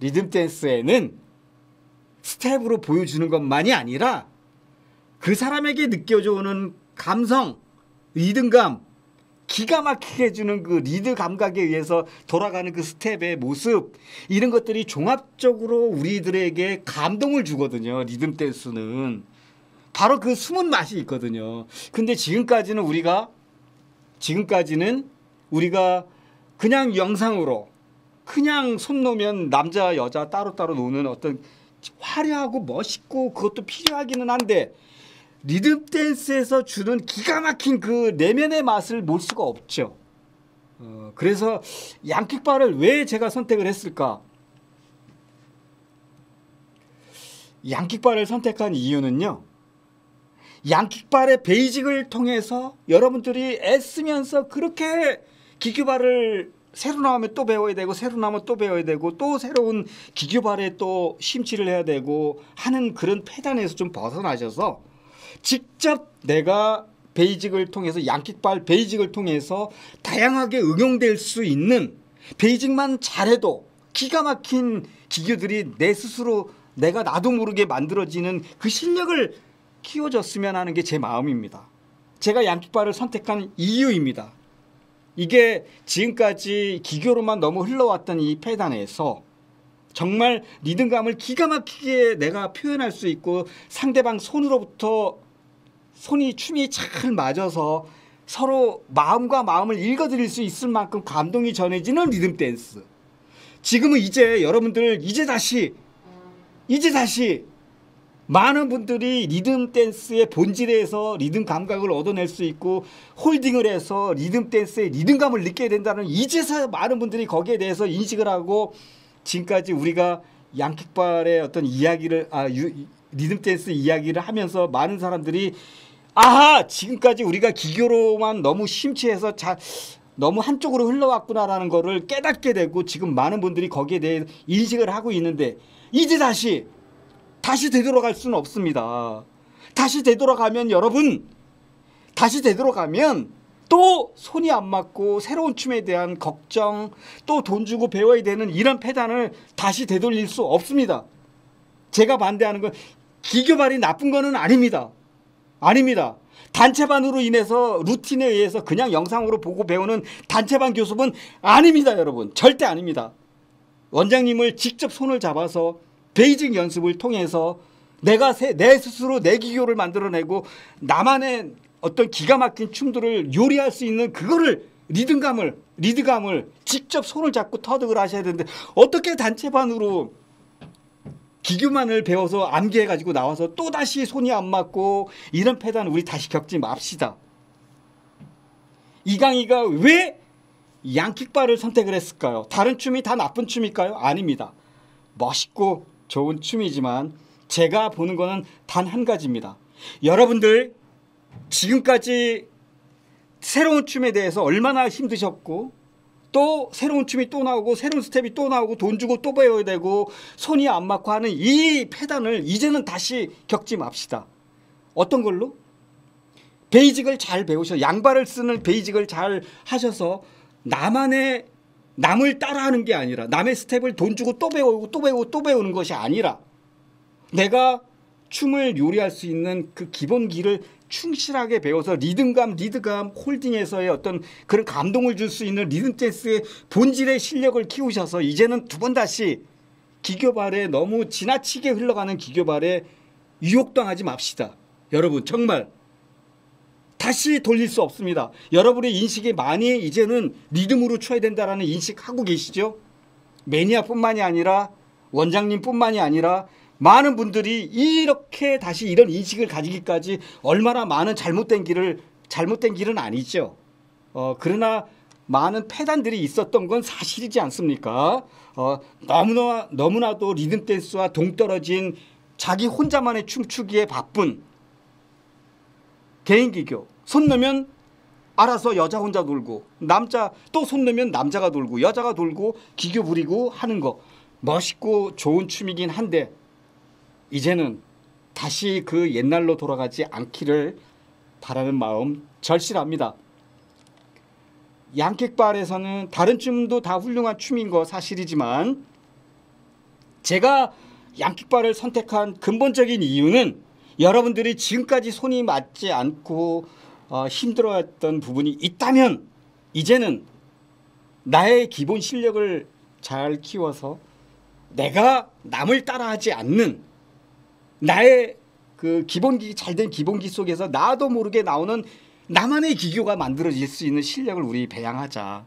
리듬 댄스에는 스텝으로 보여주는 것만이 아니라 그 사람에게 느껴져 오는 감성, 리듬감, 기가 막히게 해주는 그 리드 감각에 의해서 돌아가는 그 스텝의 모습, 이런 것들이 종합적으로 우리들에게 감동을 주거든요. 리듬 댄스는 바로 그 숨은 맛이 있거든요. 근데 지금까지는 우리가 그냥 영상으로 그냥 손 놓으면 남자 여자 따로따로 노는 어떤 화려하고 멋있고 그것도 필요하기는 한데, 리듬 댄스에서 주는 기가 막힌 그 내면의 맛을 몰 수가 없죠. 그래서 양킥바를 왜 제가 선택을 했을까? 양킥바를 선택한 이유는요, 양킥발의 베이직을 통해서 여러분들이 애쓰면서 그렇게 기교발을 새로 나오면 또 배워야 되고, 새로 나오면 또 배워야 되고, 또 새로운 기교발에 또 심취를 해야 되고 하는 그런 패단에서 좀 벗어나셔서 직접 내가 베이직을 통해서, 양킥발 베이직을 통해서 다양하게 응용될 수 있는, 베이직만 잘해도 기가 막힌 기교들이 내 스스로 내가 나도 모르게 만들어지는 그 실력을 키워줬으면 하는 게 제 마음입니다. 제가 양킥발을 선택한 이유입니다. 이게 지금까지 기교로만 너무 흘러왔던 이 패단에서 정말 리듬감을 기가 막히게 내가 표현할 수 있고, 상대방 손으로부터 춤이 잘 맞아서 서로 마음과 마음을 읽어드릴 수 있을 만큼 감동이 전해지는 리듬 댄스. 지금은 이제 여러분들 이제 다시 많은 분들이 리듬 댄스의 본질에서 리듬 감각을 얻어낼 수 있고, 홀딩을 해서 리듬 댄스의 리듬감을 느껴야 된다는, 이제서 많은 분들이 거기에 대해서 인식을 하고, 지금까지 우리가 양킥발의 어떤 이야기를 리듬 댄스 이야기를 하면서 많은 사람들이 아하, 지금까지 우리가 기교로만 너무 심취해서 너무 한쪽으로 흘러왔구나라는 거를 깨닫게 되고, 지금 많은 분들이 거기에 대해 인식을 하고 있는데, 이제 다시 되돌아갈 수는 없습니다. 다시 되돌아가면 또 손이 안 맞고 새로운 춤에 대한 걱정, 또 돈 주고 배워야 되는 이런 패단을 다시 되돌릴 수 없습니다. 제가 반대하는 건 기교발이 나쁜 거는 아닙니다. 단체반으로 인해서 루틴에 의해서 그냥 영상으로 보고 배우는 단체반 교습은 아닙니다, 여러분. 절대 아닙니다. 원장님을 직접 손을 잡아서 베이직 연습을 통해서 내가 내 스스로 내 기교를 만들어내고 나만의 어떤 기가 막힌 춤들을 요리할 수 있는 그거를, 리드감을 직접 손을 잡고 터득을 하셔야 되는데, 어떻게 단체반으로 기교만을 배워서 암기해가지고 나와서 또다시 손이 안 맞고 이런 패단을 우리 다시 겪지 맙시다. 이강희가 왜 양킥발을 선택을 했을까요? 다른 춤이 다 나쁜 춤일까요? 아닙니다. 멋있고 좋은 춤이지만 제가 보는 거는 단 한 가지입니다. 여러분들 지금까지 새로운 춤에 대해서 얼마나 힘드셨고, 또 새로운 춤이 또 나오고 새로운 스텝이 또 나오고 돈 주고 또 배워야 되고 손이 안 맞고 하는 이 패단을 이제는 다시 겪지 맙시다. 어떤 걸로? 베이직을 잘 배우셔, 양발을 쓰는 베이직을 잘 하셔서 남을 따라하는 게 아니라, 남의 스텝을 돈 주고 또 배우고 또 배우고 또 배우는 것이 아니라, 내가 춤을 요리할 수 있는 그 기본기를 충실하게 배워서 리듬감, 홀딩에서의 어떤 그런 감동을 줄 수 있는 리듬 댄스의 본질의 실력을 키우셔서 이제는 두 번 다시 기교발에, 너무 지나치게 흘러가는 기교발에 유혹당하지 맙시다. 여러분 정말 다시 돌릴 수 없습니다. 여러분의 인식이 많이 이제는 리듬으로 춰야 된다는 인식하고 계시죠? 매니아뿐만이 아니라 원장님뿐만이 아니라 많은 분들이 이렇게 다시 이런 인식을 가지기까지 얼마나 많은 잘못된 길은 아니죠. 그러나 많은 패단들이 있었던 건 사실이지 않습니까? 너무나도 리듬 댄스와 동떨어진 자기 혼자만의 춤추기에 바쁜 개인기교. 손 넣으면 알아서 여자 혼자 돌고, 남자 또 손 넣으면 남자가 돌고 여자가 돌고 기교 부리고 하는 거, 멋있고 좋은 춤이긴 한데 이제는 다시 그 옛날로 돌아가지 않기를 바라는 마음 절실합니다. 양킥발에서는 다른 춤도 다 훌륭한 춤인 거 사실이지만 제가 양킥바를 선택한 근본적인 이유는 여러분들이 지금까지 손이 맞지 않고 힘들어했던 부분이 있다면 이제는 나의 기본 실력을 잘 키워서 내가 남을 따라하지 않는 나의 그 기본기 잘된 기본기 속에서 나도 모르게 나오는 나만의 기교가 만들어질 수 있는 실력을 우리 배양하자.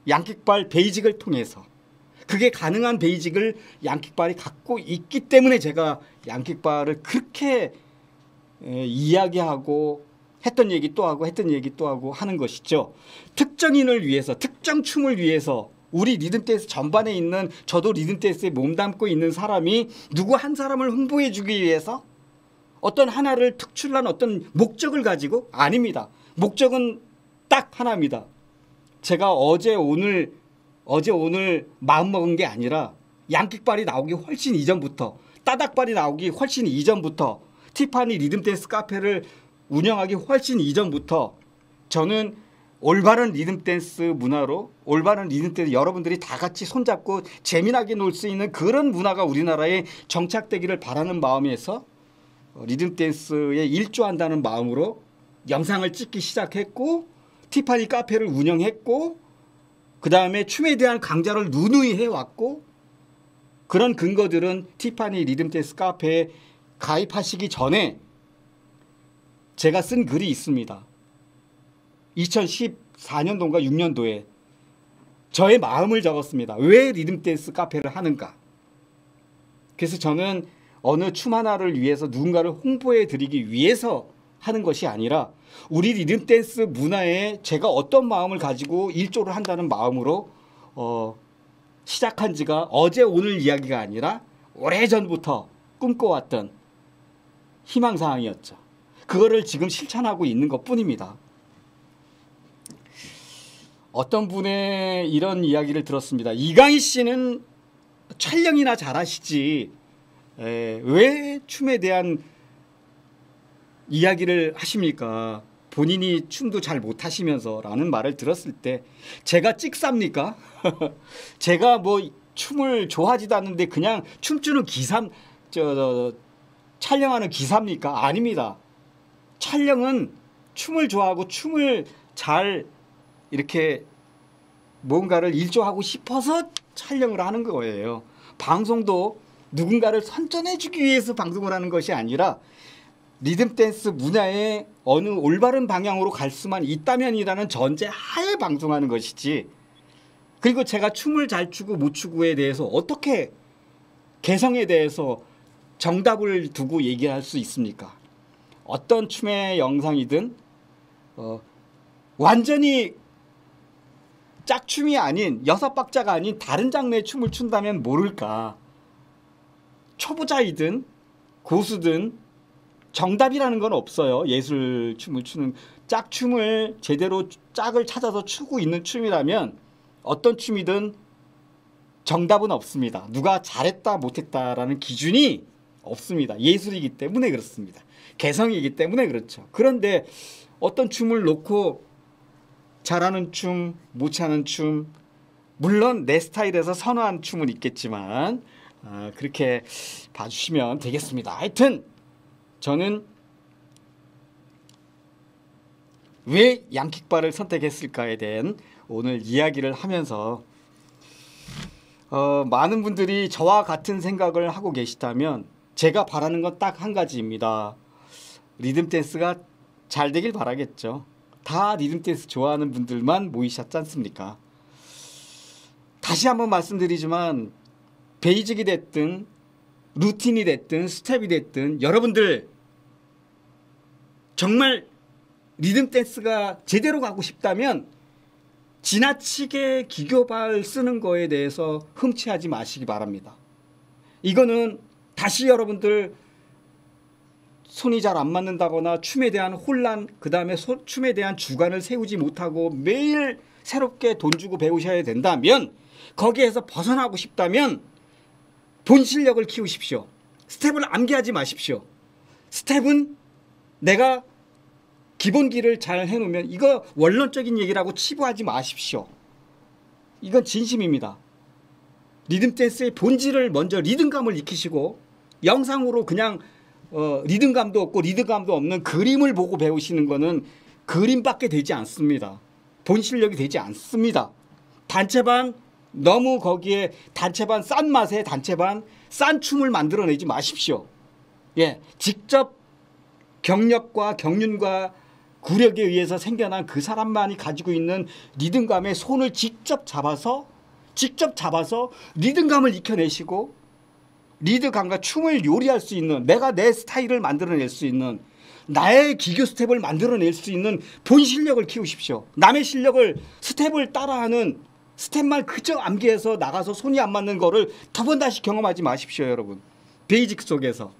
양킥발 베이직을 통해서 그게 가능한 베이직을 양킥발이 갖고 있기 때문에 제가 양킥발을 그렇게 이야기하고 했던 얘기 또 하고 했던 얘기 또 하고 하는 것이죠. 특정인을 위해서 특정 춤을 위해서 우리 리듬댄스 전반에 있는 저도 리듬댄스에 몸담고 있는 사람이 누구 한 사람을 홍보해 주기 위해서 어떤 하나를 특출난 어떤 목적을 가지고 아닙니다. 목적은 딱 하나입니다. 제가 어제 오늘 마음먹은 게 아니라 양킥발이 나오기 훨씬 이전부터 따닥발이 나오기 훨씬 이전부터 티파니 리듬댄스 카페를 운영하기 훨씬 이전부터 저는 올바른 리듬댄스 문화로 올바른 리듬댄스 여러분들이 다 같이 손잡고 재미나게 놀 수 있는 그런 문화가 우리나라에 정착되기를 바라는 마음에서 리듬댄스에 일조한다는 마음으로 영상을 찍기 시작했고 티파니 카페를 운영했고 그 다음에 춤에 대한 강좌를 누누이 해왔고 그런 근거들은 티파니 리듬댄스 카페에 가입하시기 전에 제가 쓴 글이 있습니다. 2014년도인가 6년도에 저의 마음을 적었습니다. 왜 리듬댄스 카페를 하는가. 그래서 저는 어느 춤 하나를 위해서 누군가를 홍보해 드리기 위해서 하는 것이 아니라 우리 리듬댄스 문화에 제가 어떤 마음을 가지고 일조를 한다는 마음으로 시작한 지가 어제 오늘 이야기가 아니라 오래전부터 꿈꿔왔던 희망사항이었죠. 그거를 지금 실천하고 있는 것뿐입니다. 어떤 분의 이런 이야기를 들었습니다. 이강희 씨는 촬영이나 잘하시지 왜 춤에 대한 이야기를 하십니까? 본인이 춤도 잘 못하시면서 라는 말을 들었을 때 제가 찍삽니까? 제가 뭐 춤을 좋아하지도 않는데 그냥 춤추는 촬영하는 기사입니까? 아닙니다. 촬영은 춤을 좋아하고 춤을 잘 이렇게 뭔가를 일조하고 싶어서 촬영을 하는 거예요. 방송도 누군가를 선전해 주기 위해서 방송을 하는 것이 아니라 리듬댄스 문화의 어느 올바른 방향으로 갈 수만 있다면이라는 전제 하에 방송하는 것이지. 그리고 제가 춤을 잘 추고 못 추고에 대해서 어떻게 개성에 대해서 정답을 두고 얘기할 수 있습니까? 어떤 춤의 영상이든 완전히 짝춤이 아닌 여섯 박자가 아닌 다른 장르의 춤을 춘다면 모를까. 초보자이든 고수든 정답이라는 건 없어요. 예술 춤을 추는 짝춤을 제대로 짝을 찾아서 추고 있는 춤이라면 어떤 춤이든 정답은 없습니다. 누가 잘했다 못했다라는 기준이 없습니다. 예술이기 때문에 그렇습니다. 개성이기 때문에 그렇죠. 그런데 어떤 춤을 놓고 잘하는 춤, 못하는 춤, 물론 내 스타일에서 선호한 춤은 있겠지만 그렇게 봐주시면 되겠습니다. 하여튼 저는 왜 양킥바를 선택했을까에 대한 오늘 이야기를 하면서 많은 분들이 저와 같은 생각을 하고 계시다면 제가 바라는 건 딱 한 가지입니다. 리듬댄스가 잘 되길 바라겠죠. 다 리듬댄스 좋아하는 분들만 모이셨지 않습니까? 다시 한번 말씀드리지만 베이직이 됐든 루틴이 됐든 스텝이 됐든 여러분들 정말 리듬댄스가 제대로 가고 싶다면 지나치게 기교발 쓰는 거에 대해서 흠치하지 마시기 바랍니다. 이거는 다시 여러분들 손이 잘 안 맞는다거나 춤에 대한 혼란, 그 다음에 춤에 대한 주관을 세우지 못하고 매일 새롭게 돈 주고 배우셔야 된다면 거기에서 벗어나고 싶다면 본 실력을 키우십시오. 스텝을 암기하지 마십시오. 스텝은 내가 기본기를 잘 해놓으면 이거 원론적인 얘기라고 치부하지 마십시오. 이건 진심입니다. 리듬 댄스의 본질을 먼저 리듬감을 익히시고 영상으로 그냥 리듬감도 없고 리듬감도 없는 그림을 보고 배우시는 거는 그림밖에 되지 않습니다. 본 실력이 되지 않습니다. 단체반 너무 거기에 단체반 싼 맛에 단체반 싼 춤을 만들어내지 마십시오. 예, 직접 경력과 경륜과 구력에 의해서 생겨난 그 사람만이 가지고 있는 리듬감의 손을 직접 잡아서 리듬감을 익혀내시고 리듬감과 춤을 요리할 수 있는, 내가 내 스타일을 만들어낼 수 있는, 나의 기교 스텝을 만들어낼 수 있는 본 실력을 키우십시오. 남의 실력을 스텝을 따라하는 스텝만 그저 암기해서 나가서 손이 안 맞는 거를 두 번 다시 경험하지 마십시오. 여러분, 베이직 속에서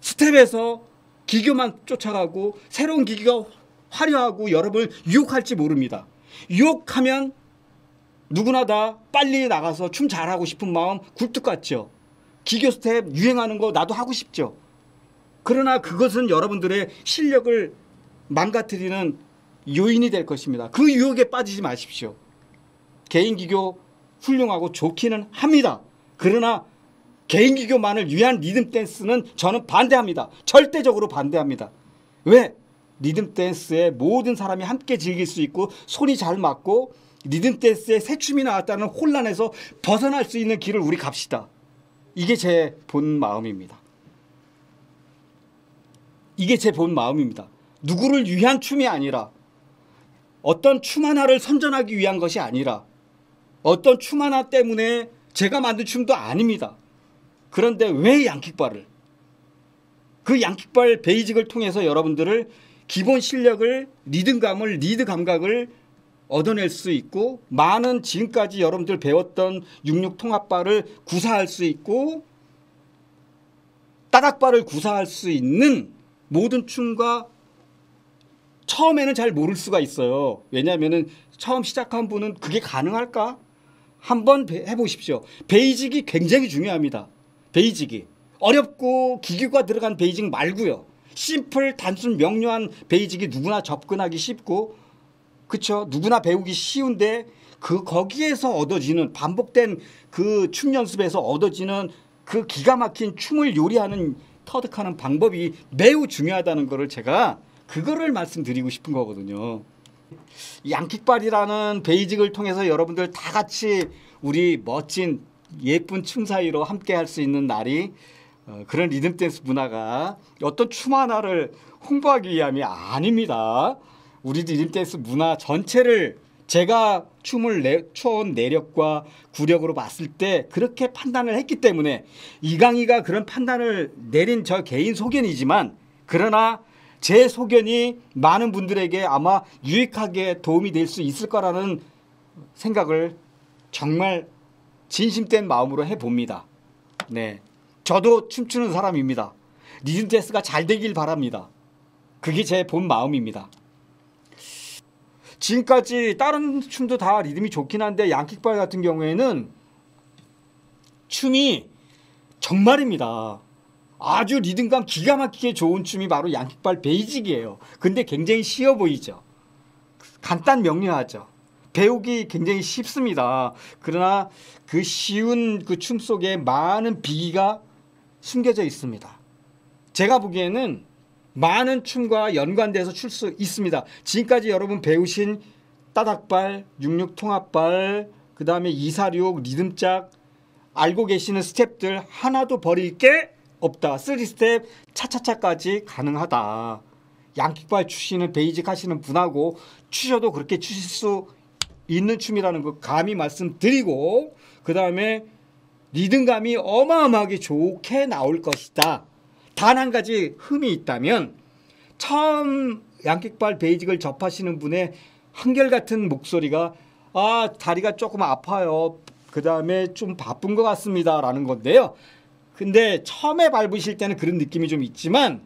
스텝에서 기교만 쫓아가고 새로운 기교가 화려하고 여러분을 유혹할지 모릅니다. 유혹하면 누구나 다 빨리 나가서 춤 잘하고 싶은 마음 굴뚝 같죠. 기교 스텝 유행하는 거 나도 하고 싶죠. 그러나 그것은 여러분들의 실력을 망가뜨리는 요인이 될 것입니다. 그 유혹에 빠지지 마십시오. 개인 기교 훌륭하고 좋기는 합니다. 그러나 개인 기교만을 위한 리듬 댄스는 저는 반대합니다. 절대적으로 반대합니다. 왜? 리듬 댄스에 모든 사람이 함께 즐길 수 있고 손이 잘 맞고 리듬 댄스에 새 춤이 나왔다는 혼란에서 벗어날 수 있는 길을 우리 갑시다. 이게 제 본 마음입니다. 이게 제 본 마음입니다. 누구를 위한 춤이 아니라, 어떤 춤 하나를 선전하기 위한 것이 아니라, 어떤 춤 하나 때문에 제가 만든 춤도 아닙니다. 그런데 왜 양킥발을? 그 양킥발 베이직을 통해서 여러분들을 기본 실력을, 리듬감을, 리드 감각을 얻어낼 수 있고 많은 지금까지 여러분들 배웠던 66 통합발을 구사할 수 있고 따닥발을 구사할 수 있는 모든 춤과 처음에는 잘 모를 수가 있어요. 왜냐하면 처음 시작한 분은 그게 가능할까? 한번 해보십시오. 베이직이 굉장히 중요합니다. 베이직이 어렵고 기교가 들어간 베이직 말고요. 심플 단순 명료한 베이직이 누구나 접근하기 쉽고, 그쵸, 누구나 배우기 쉬운데 거기에서 얻어지는 반복된 그 춤 연습에서 얻어지는 그 기가 막힌 춤을 요리하는 터득하는 방법이 매우 중요하다는 거를 제가 그거를 말씀드리고 싶은 거거든요. 양킥발이라는 베이직을 통해서 여러분들 다 같이 우리 멋진 예쁜 춤 사이로 함께 할 수 있는 날이, 그런 리듬 댄스 문화가 어떤 춤 하나를 홍보하기 위함이 아닙니다. 우리 리듬 댄스 문화 전체를 제가 춤을 춰온 내력과 구력으로 봤을 때 그렇게 판단을 했기 때문에, 이강희가 그런 판단을 내린 저 개인 소견이지만, 그러나 제 소견이 많은 분들에게 아마 유익하게 도움이 될 수 있을 거라는 생각을 정말 진심된 마음으로 해봅니다. 네, 저도 춤추는 사람입니다. 리듬 댄스가 잘 되길 바랍니다. 그게 제 본 마음입니다. 지금까지 다른 춤도 다 리듬이 좋긴 한데 양킥발 같은 경우에는 춤이 정말입니다. 아주 리듬감 기가 막히게 좋은 춤이 바로 양킥발 베이직이에요. 근데 굉장히 쉬워 보이죠. 간단 명료하죠. 배우기 굉장히 쉽습니다. 그러나 그 쉬운 그 춤 속에 많은 비기가 숨겨져 있습니다. 제가 보기에는 많은 춤과 연관돼서 출 수 있습니다. 지금까지 여러분 배우신 따닥발, 66 통합발, 그 다음에 246 리듬짝, 알고 계시는 스텝들 하나도 버릴 게 없다. 3스텝 차차차까지 가능하다. 양킥발 추시는 베이직 하시는 분하고 추셔도 그렇게 추실 수 있는 춤이라는 거 감히 말씀드리고, 그 다음에 리듬감이 어마어마하게 좋게 나올 것이다. 단 한 가지 흠이 있다면, 처음 양킥발 베이직을 접하시는 분의 한결같은 목소리가 다리가 조금 아파요, 그 다음에 좀 바쁜 것 같습니다 라는 건데요. 근데 처음에 밟으실 때는 그런 느낌이 좀 있지만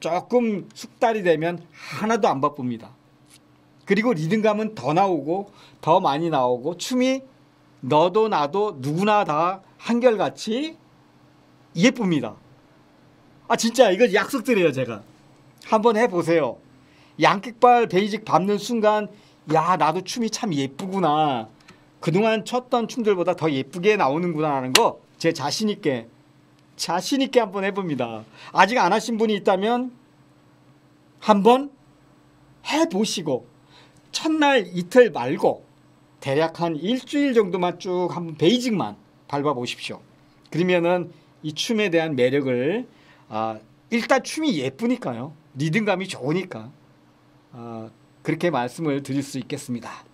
조금 숙달이 되면 하나도 안 바쁩니다. 그리고 리듬감은 더 나오고 더 많이 나오고 춤이 너도 나도 누구나 다 한결같이 예쁩니다. 진짜 이거 약속드려요. 제가 한번 해보세요. 양킥발 베이직 밟는 순간, 야, 나도 춤이 참 예쁘구나. 그동안 췄던 춤들보다 더 예쁘게 나오는구나 하는 거 제 자신 있게 한번 해봅니다. 아직 안 하신 분이 있다면 한번 해보시고 첫날 이틀 말고 대략 한 일주일 정도만 쭉 한번 베이직만 밟아보십시오. 그러면은 이 춤에 대한 매력을 일단 춤이 예쁘니까요. 리듬감이 좋으니까 그렇게 말씀을 드릴 수 있겠습니다.